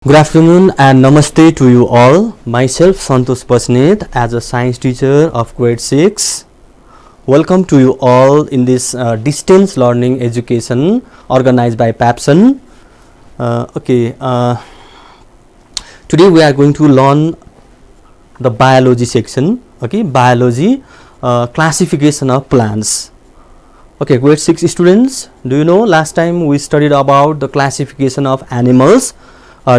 Good afternoon and namaste to you all. Myself Santosh Pasnet as a science teacher of grade 6. Welcome to you all in this distance learning education organized by PAPSON. Today we are going to learn the biology section. Biology classification of plants. Grade 6 students, do you know last time we studied about the classification of animals?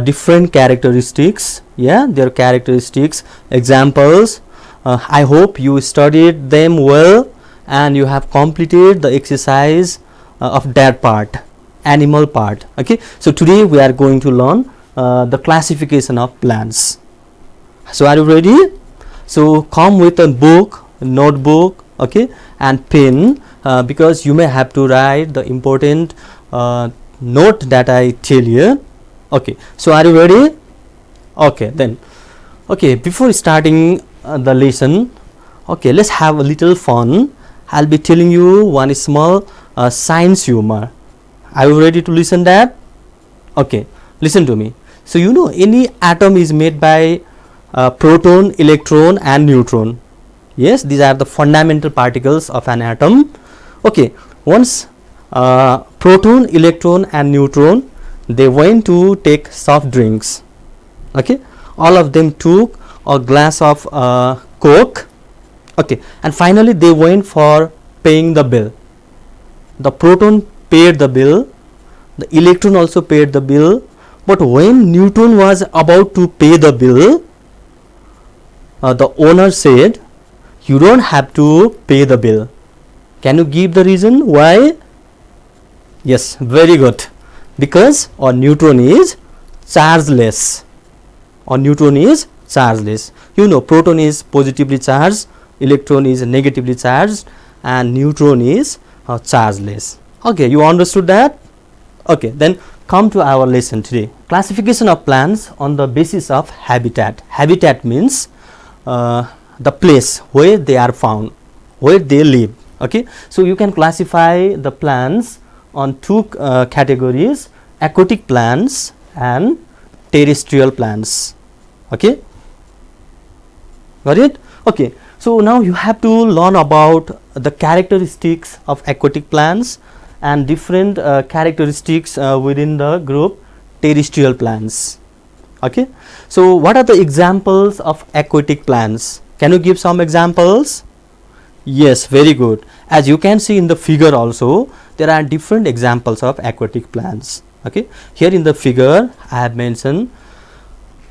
Different characteristics, their characteristics, examples. I hope you studied them well and you have completed the exercise of that part, animal part. So today we are going to learn the classification of plants. So are you ready? So come with a book, notebook, and pen, because you may have to write the important note that I tell you. So are you ready? Before starting the lesson, let's have a little fun. I'll be telling you one small science humor. Are you ready to listen that? Listen to me. So you know any atom is made by proton, electron and neutron. Yes, these are the fundamental particles of an atom. Once proton, electron and neutron, they went to take soft drinks. All of them took a glass of Coke. And finally they went for paying the bill. The proton paid the bill, the electron also paid the bill, but when neutron was about to pay the bill, the owner said, "You don't have to pay the bill." Can you give the reason why? Yes, very good. Because our neutron is chargeless. You know, proton is positively charged, electron is negatively charged, and neutron is chargeless. You understood that? Then come to our lesson today. Classification of plants on the basis of habitat. Habitat means the place where they are found, where they live. So you can classify the plants on two categories: aquatic plants and terrestrial plants. Got it? So now you have to learn about the characteristics of aquatic plants and different characteristics within the group terrestrial plants. So what are the examples of aquatic plants? Can you give some examples? Yes, very good. As you can see in the figure also, there are different examples of aquatic plants. Here in the figure I have mentioned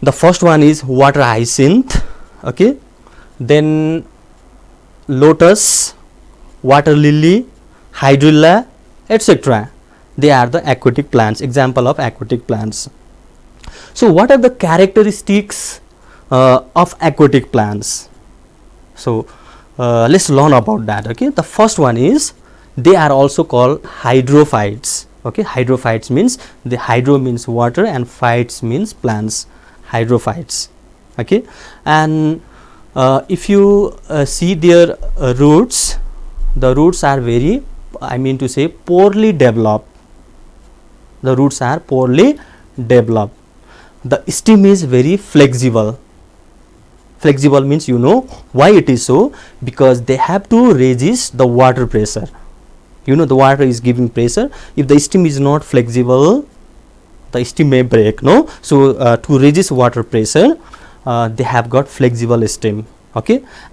the first one is water hyacinth, then lotus, water lily, hydrilla, etc. They are the aquatic plants, example of aquatic plants. So what are the characteristics of aquatic plants? So let's learn about that. The first one is they are also called hydrophytes. Hydrophytes means the hydro means water and phytes means plants. Hydrophytes. And if you see their roots, the roots are very, poorly developed. The roots are poorly developed. The stem is very flexible. Flexible means you know why it is so, because they have to resist the water pressure. You know the water is giving pressure. If the stem is not flexible, the stem may break. So to resist water pressure, they have got flexible stem.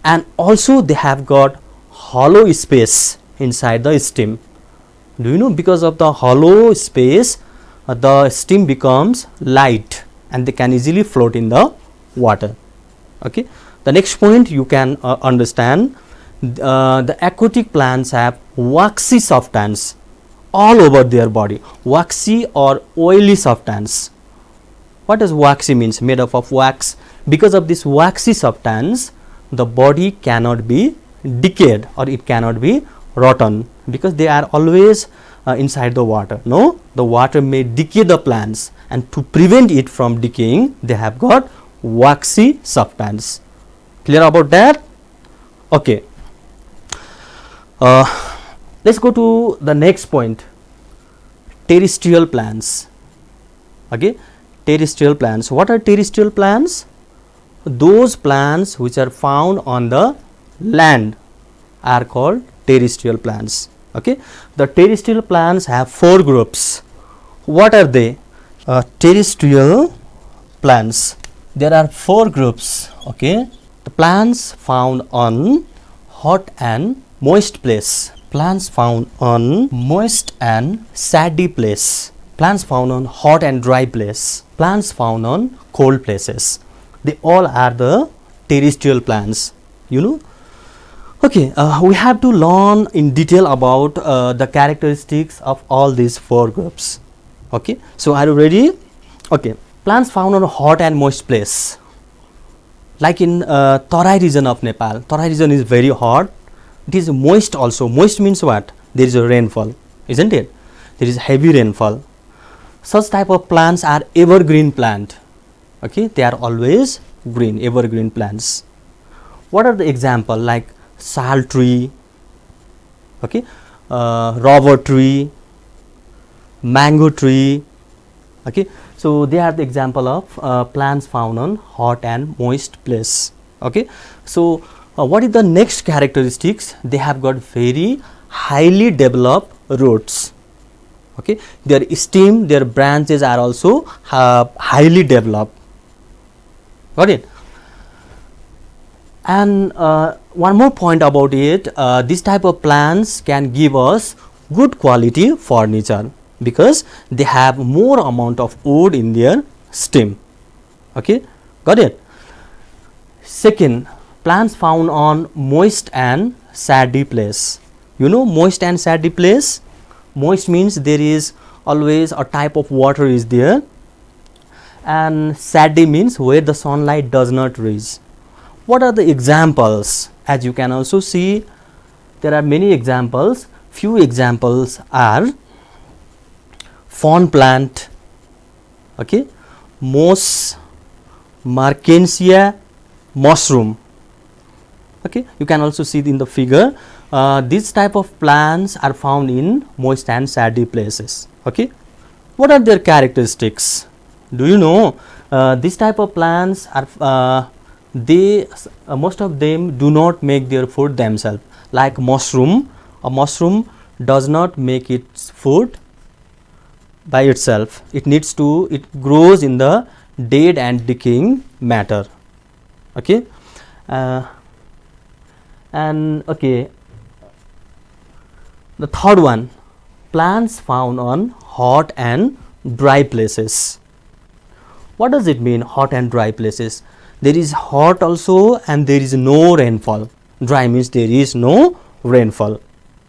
And also they have got hollow space inside the stem. Do you know, because of the hollow space, the stem becomes light and they can easily float in the water. The next point you can understand, the aquatic plants have waxy substance all over their body. Waxy or oily substance. What does waxy means? Made up of wax. Because of this waxy substance, the body cannot be decayed or it cannot be rotten, because they are always inside the water. The water may decay the plants, and to prevent it from decaying, they have got waxy substance. Clear about that? Let's go to the next point. Terrestrial plants. terrestrial plants. What are terrestrial plants? Those plants which are found on the land are called terrestrial plants. Okay, the terrestrial plants have 4 groups. What are they? Terrestrial plants, there are 4 groups. Okay, the plants found on hot and moist place, plants found on moist and sandy place, plants found on hot and dry place, plants found on cold places. They all are the terrestrial plants, you know. Okay, we have to learn in detail about the characteristics of all these 4 groups. Okay, so are you ready? Okay, plants found on hot and moist place, like in Tarai region of Nepal. Tarai region is very hot. It is moist also. Moist means what? There is a rainfall, isn't it? There is heavy rainfall. Such type of plants are evergreen plant. Okay, they are always green, evergreen plants. What are the example? Like sal tree, okay, rubber tree, mango tree. Okay, so they are the example of plants found on hot and moist place. Okay, so what is the next characteristics? They have got very highly developed roots. Okay, their stem, their branches are also highly developed. Got it? And one more point about it, this type of plants can give us good quality furniture because they have more amount of wood in their stem. Okay, got it? Second, plants found on moist and sandy place. You know moist and sandy place? Moist means there is always a type of water is there, and sandy means where the sunlight does not reach. What are the examples? As you can also see, there are many examples. Few examples are fern plant, okay, moss, mertensia, mushroom. Okay, you can also see in the figure. These type of plants are found in moist and sandy places. Okay, what are their characteristics? Do you know? This type of plants are most of them do not make their food themselves. Like mushroom, a mushroom does not make its food by itself. It grows in the dead and decaying matter. Okay, and okay, the third one, plants found on hot and dry places. What does it mean, hot and dry places? There is hot also and there is no rainfall. Dry means there is no rainfall.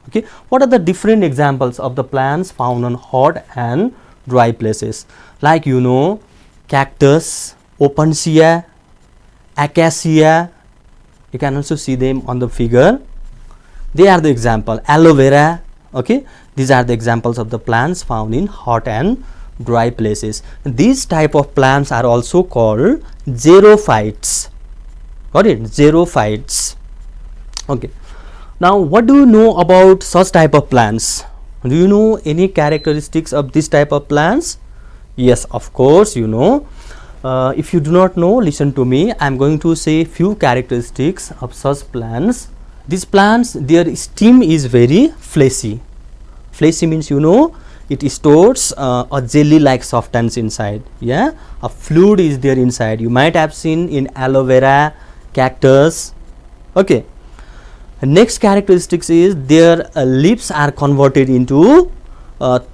Okay, what are the different examples of the plants found on hot and dry places? Like you know, cactus, opuntia, acacia. You can also see them on the figure. They are the example. Aloe vera. Okay, these are the examples of the plants found in hot and dry places. These type of plants are also called xerophytes. Got it? Xerophytes. Okay. Now, what do you know about such type of plants? Do you know any characteristics of this type of plants? Yes, of course you know. If you do not know, listen to me. I am going to say few characteristics of such plants. These plants, their stem is very fleshy. Fleshy means you know, it stores a jelly like substance inside. Yeah, a fluid is there inside. You might have seen in aloe vera, cactus. Okay. Next characteristics is their leaves are converted into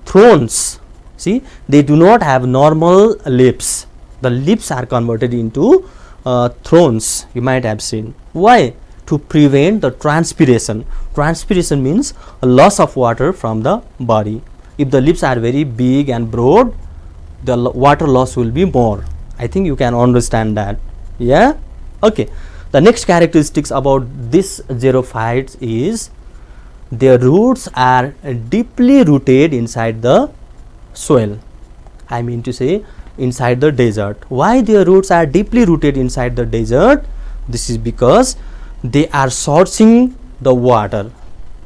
thorns. See, they do not have normal leaves. The leaves are converted into thorns. You might have seen. Why? To prevent the transpiration. Transpiration means a loss of water from the body. If the leaves are very big and broad, the water loss will be more. I think you can understand that. Yeah. Okay. The next characteristics about this xerophytes is their roots are deeply rooted inside the soil. I mean to say inside the desert. Why their roots are deeply rooted inside the desert? This is because they are sourcing the water.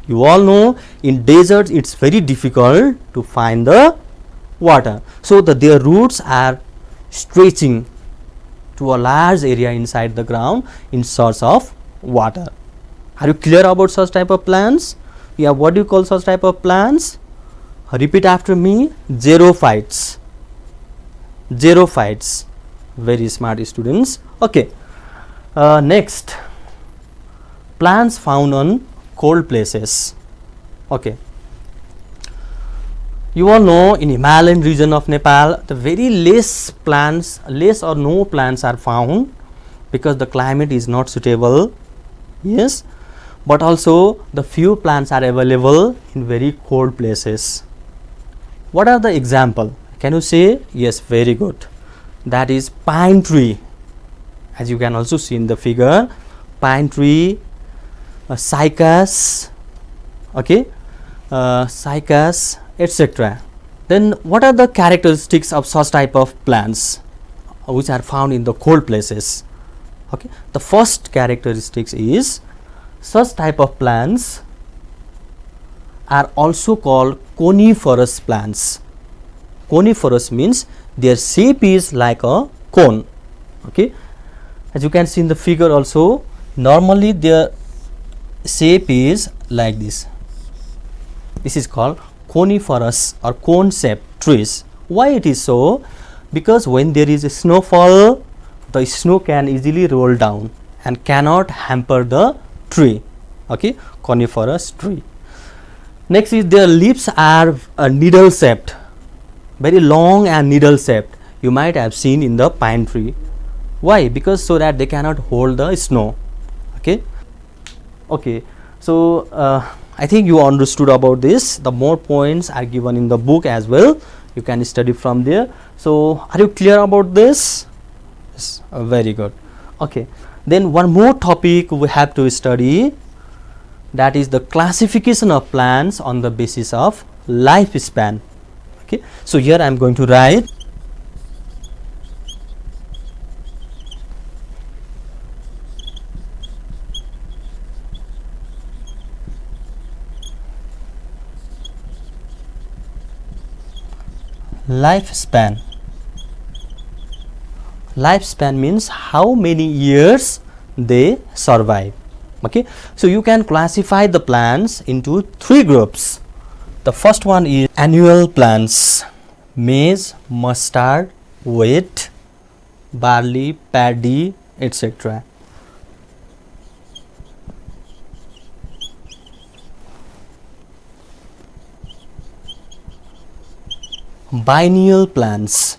You all know in deserts it's very difficult to find the water. So their roots are stretching to a large area inside the ground in search of water. Are you clear about such type of plants? Yeah, what do you call such type of plants? Repeat after me. Xerophytes. Xerophytes. Very smart students. Okay. Next, plants found on cold places. Okay. You all know in Himalayan region of Nepal, the very less or no plants are found because the climate is not suitable. Yes, but also the few plants are available in very cold places. What are the example? Can you say? Yes, very good. That is pine tree. As you can also see in the figure, pine tree, cycas, okay, cycas, etc. Then what are the characteristics of such type of plants which are found in the cold places? Okay, the first characteristics is such type of plants are also called coniferous plants. Coniferous means their shape is like a cone. Okay, as you can see in the figure also, normally their shape is like this. This is called coniferous or cone shaped trees. Why it is so? Because when there is a snowfall, the snow can easily roll down and cannot hamper the tree. Okay, coniferous tree. Next is their leaves are needle shaped, very long and needle shaped. You might have seen in the pine tree. Why? Because so that they cannot hold the snow. Okay. Okay. So I think you understood about this. The more points are given in the book as well. You can study from there. So are you clear about this? Yes, very good. Okay. Then one more topic we have to study, that is the classification of plants on the basis of lifespan. Okay. So here I am going to write lifespan. Lifespan means how many years they survive. Okay, so you can classify the plants into three groups. The first one is annual plants: maize, mustard, wheat, barley, paddy, etc. Biennial plants: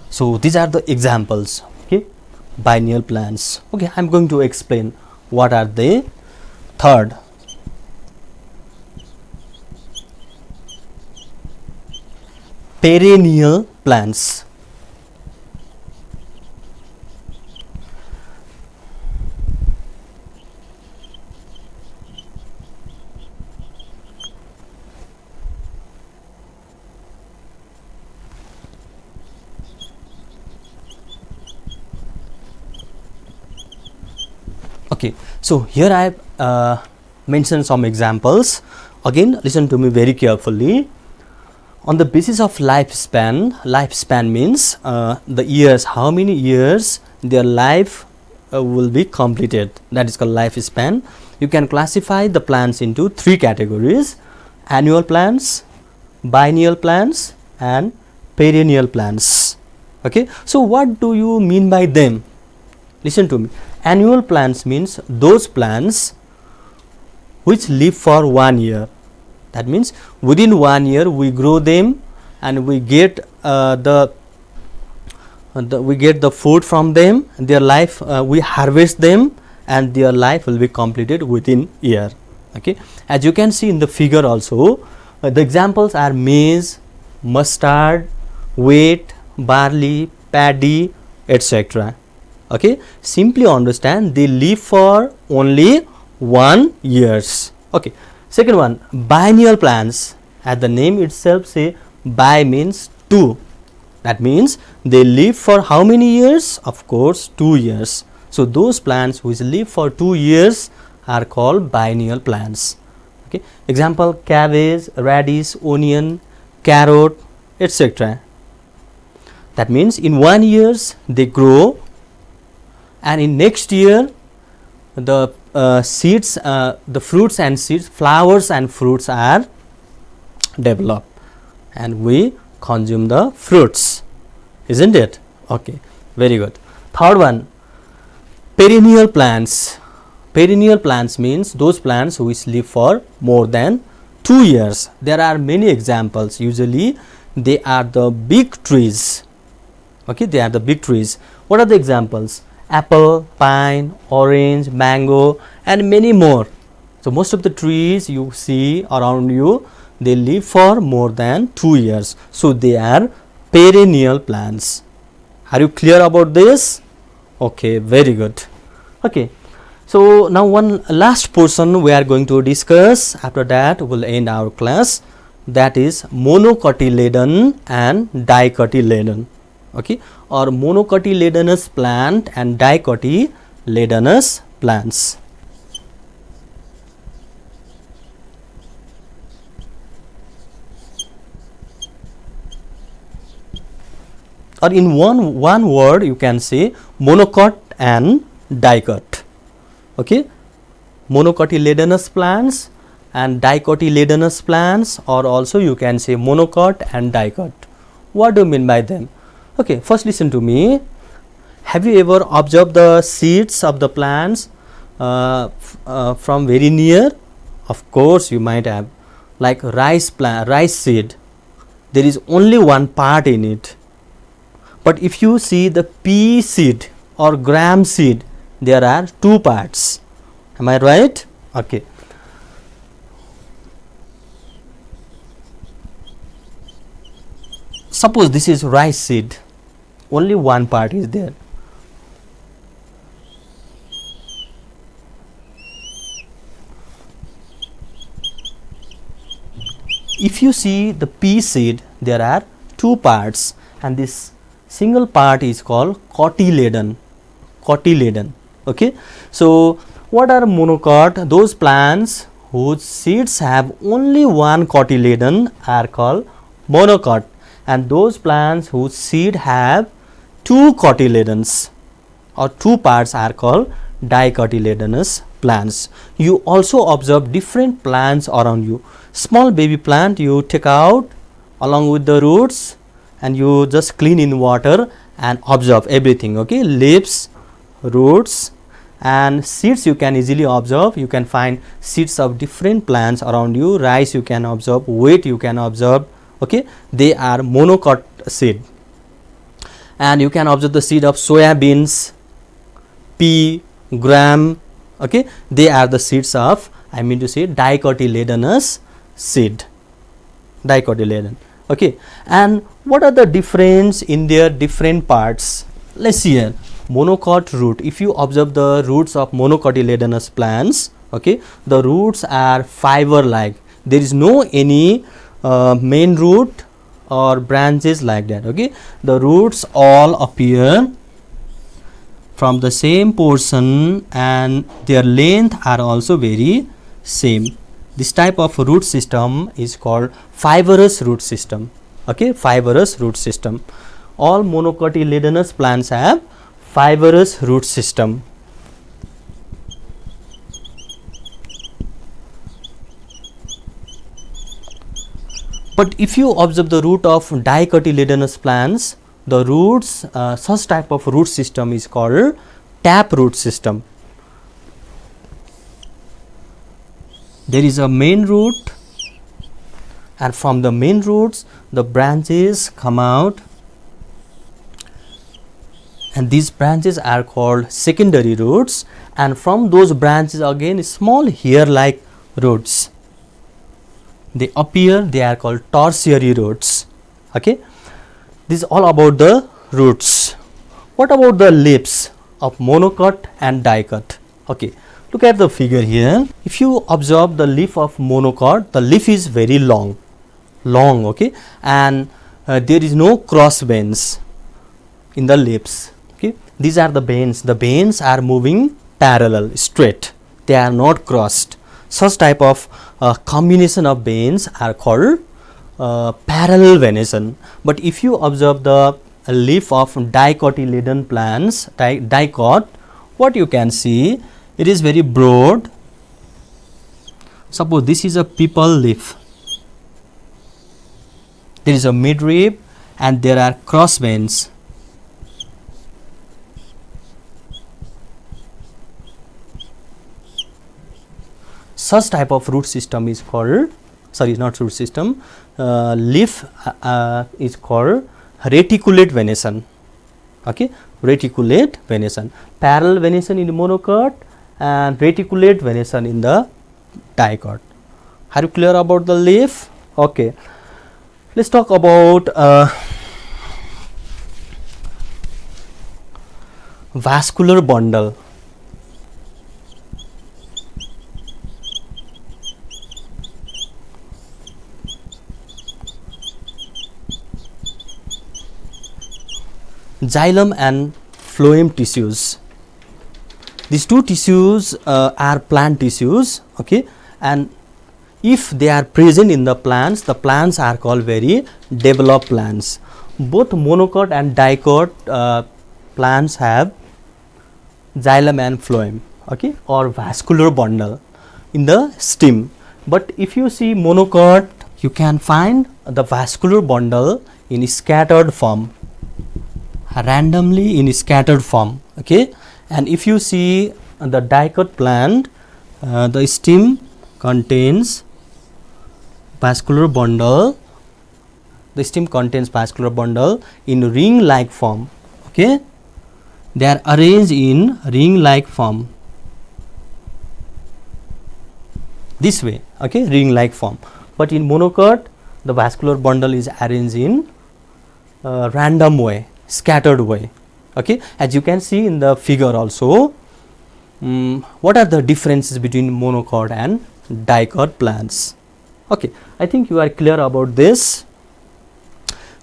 so these are the examples. Okay, biennial plants. Okay, I am going to explain what are they. Third, perennial plants. Okay, so here I have mentioned some examples. Again, listen to me very carefully. On the basis of lifespan, lifespan means the years, how many years their life will be completed. That is called lifespan. You can classify the plants into three categories: annual plants, biennial plants, and perennial plants. Okay, so what do you mean by them? Listen to me. Annual plants means those plants which live for 1 year. That means within 1 year we grow them and we get the food from them. Their life, we harvest them and their life will be completed within year. Okay, as you can see in the figure also, the examples are maize, mustard, wheat, barley, paddy, etc. Okay, simply understand they live for only 1 year. Okay, Second one, biennial plants. As the name itself say, bi means 2. That means they live for how many years? Of course, 2 years. So those plants which live for 2 years are called biennial plants. Okay. Example, cabbage, radish, onion, carrot, etc. That means in 1 year they grow, and in next year the seeds, the fruits and seeds, flowers and fruits are developed, and we consume the fruits, isn't it? Okay, very good. Third one, perennial plants. Perennial plants means those plants which live for more than 2 years. There are many examples. Usually they are the big trees. Okay, they are the big trees. What are the examples? Apple, pine, orange, mango, and many more. So most of the trees you see around you, they live for more than 2 years. So they are perennial plants. Are you clear about this? Okay, very good. Okay, so now one last portion we are going to discuss. After that we will end our class. That is monocotyledon and dicotyledon. Okay, or monocotyledonous plant and dicotyledonous plants. Or in one word you can say monocot and dicot. Okay, monocotyledonous plants and dicotyledonous plants, or also you can say monocot and dicot. What do you mean by them? Okay, first listen to me. Have you ever observed the seeds of the plants from very near? Of course you might have. Like rice seed, there is only one part in it. But if you see the pea seed or gram seed, there are 2 parts. Am I right? Okay. Suppose this is rice seed, only one part is there. If you see the pea seed, there are 2 parts, and this single part is called cotyledon. Cotyledon. Okay. So what are monocot? Those plants whose seeds have only one cotyledon are called monocot, and those plants whose seed have 2 cotyledons or 2 parts are called dicotyledonous plants. You also observe different plants around you. Small baby plant you take out along with the roots, and you just clean in water and observe everything. Okay, leaves, roots, and seeds you can easily observe. You can find seeds of different plants around you. Rice you can observe, wheat you can observe. Okay, they are monocot seed. And you can observe the seed of soya beans, pea, gram. Okay, they are the seeds of, I mean to say, dicotyledonous seed. Dicotyledon. Okay, and what are the difference in their different parts? Let's see here. Monocot root. If you observe the roots of monocotyledonous plants, okay, the roots are fiber like. There is no any main root or branches like that. Okay, the roots all appear from the same portion, and their length are also very same. This type of root system is called fibrous root system. Okay, fibrous root system. All monocotyledonous plants have fibrous root system. But if you observe the root of dicotyledonous plants, the roots, such type of root system is called tap root system. There is a main root, and from the main roots the branches come out, and these branches are called secondary roots, and from those branches again small hair like roots they appear, they are called tertiary roots. Okay, this is all about the roots. What about the leaves of monocot and dicot? Okay, look at the figure here. If you observe the leaf of monocot, the leaf is very long, okay, and there is no cross veins in the leaves. Okay, these are the veins. The veins are moving parallel, straight. They are not crossed. Such type of combination of veins are called parallel venation. But if you observe the leaf of dicotyledon plants, dicot, what you can see, it is very broad. Suppose this is a peepal leaf. There is a midrib and there are cross veins. Such type of root system is called, sorry, not root system, leaf is called reticulate venation. Okay, reticulate venation, parallel venation in monocot and reticulate venation in the dicot. Are you clear about the leaf? Okay, let's talk about vascular bundle. Xylem and phloem tissues. These two tissues are plant tissues, okay, and if they are present in the plants are called very developed plants. Both monocot and dicot plants have xylem and phloem, okay, or vascular bundle in the stem. But if you see monocot, you can find the vascular bundle in scattered form, randomly in scattered form, okay. And if you see the dicot plant, the stem contains vascular bundle, the stem contains vascular bundle in ring like form, okay. They are arranged in ring like form, this way, okay, ring like form. But in monocot, the vascular bundle is arranged in random way, scattered way, okay. As you can see in the figure also, what are the differences between monocot and dicot plants? Okay, I think you are clear about this.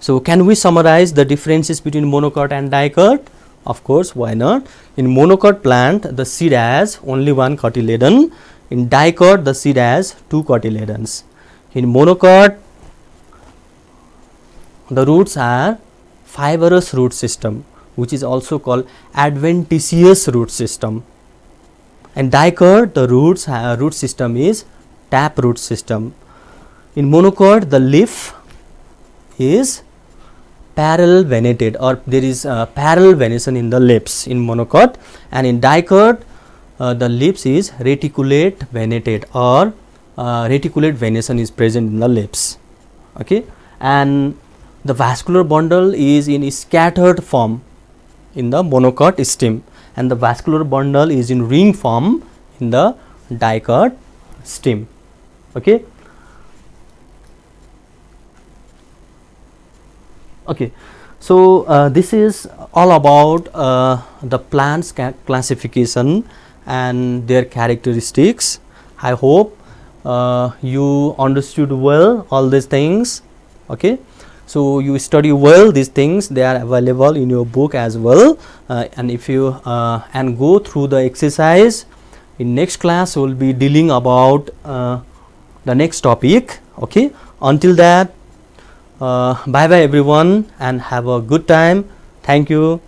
So can we summarize the differences between monocot and dicot? Of course, why not? In monocot plant, the seed has only one cotyledon. In dicot, the seed has two cotyledons. In monocot, the roots are fibrous root system, which is also called adventitious root system. And dicot, the root system is tap root system. In monocot, the leaf is parallel venated, or there is parallel venation in the leaves in monocot, and in dicot, the leaves is reticulate venated, or reticulate venation is present in the leaves, okay. And the vascular bundle is in scattered form in the monocot stem, and the vascular bundle is in ring form in the dicot stem, okay. Okay, so this is all about the plants classification and their characteristics. I hope you understood well all these things, okay. So you study well these things, they are available in your book as well, and if you and go through the exercise. In next class we will be dealing about the next topic, okay. Until that, bye bye everyone and have a good time. Thank you.